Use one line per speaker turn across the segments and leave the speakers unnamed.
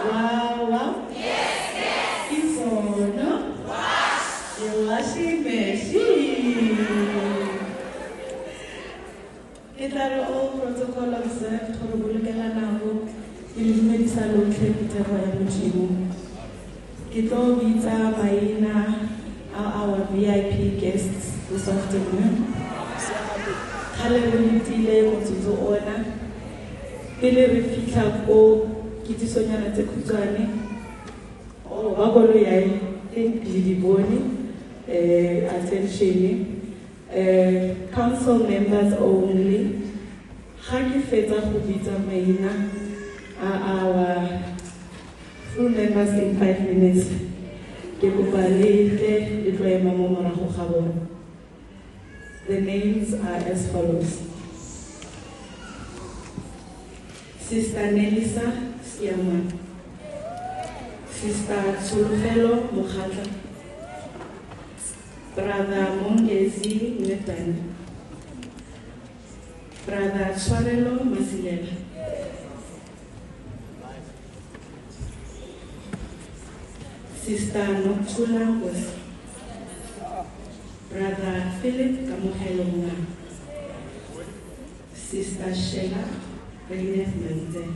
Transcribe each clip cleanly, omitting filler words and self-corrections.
Wow. Yes. Isono. Wash. Washing machine. Itaro all protocol observed for bolokela nako ke le dumedisa lotlhe ke tero ya Modimo. Ke tlo bitsa maina our VIP guests this afternoon. Kale re letile motsotso ona pele re fitlha ko kitisonyana tse khutshwane ba bolo ya Diliboni attention council members only. Ha ke fetsa go bitsa maina our full members in 5 minutes. Ke kopa le tlo ema mo morago ga bona. The names are as follows. Sister Nelisa Siaman, Sister Sulufelo Mokhatla, Brother Mongezi Netani, Brother Swarelo Masilela, Sister Nokchula West, Brother Philip Kamuhelonga, Sister Sheila Reynes Manzel,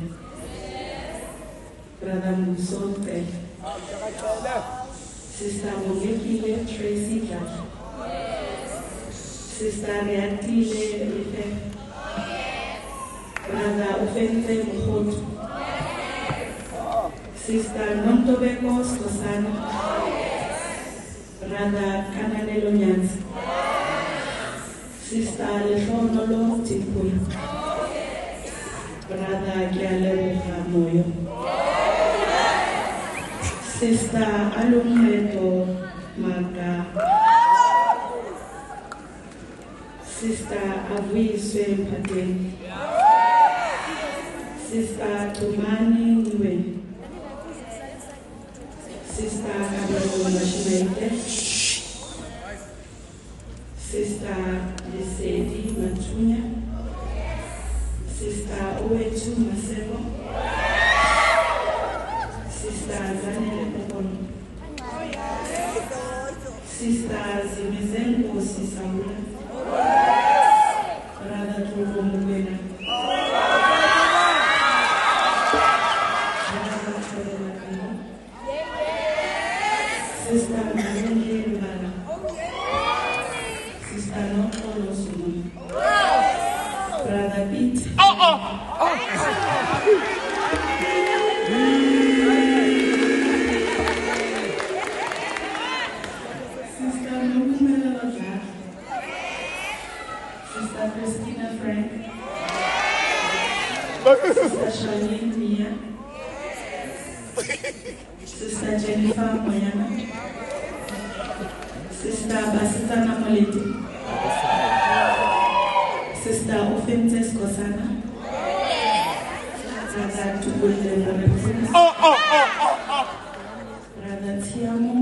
Brother Musote, Sister Momekile Tracy Jack, Sister Reatile Ife, Brother Ofente Mokhoto, Sister Nontobeko Skosana, Brother Kananelo Nyanzi, Sister Lefondolo Tipui, Brother Gyalebo Moyo, Sister Alumheto Maga, Sister Aviswe Mpate, Sister Tumani Nwe, Sister Kabelo Mashimaite, Sister Lisedi Matunya, Sister Owetu Masebo, Sister Zanele Pokono, Sister Zimizenko Sisaula, Brother Tuvo Mugena, Sister Marie Mbala, Sister Nokolo Sumo, Brother Pete. Sister Nukumela Lazar, Sister Christina Frank, Sister Charlene Mia, Sister Jennifer Moyana, Sister Basita Namoleti, Sister Ofentes Kosana, Brother Tugule Morefu, Brother Tiamo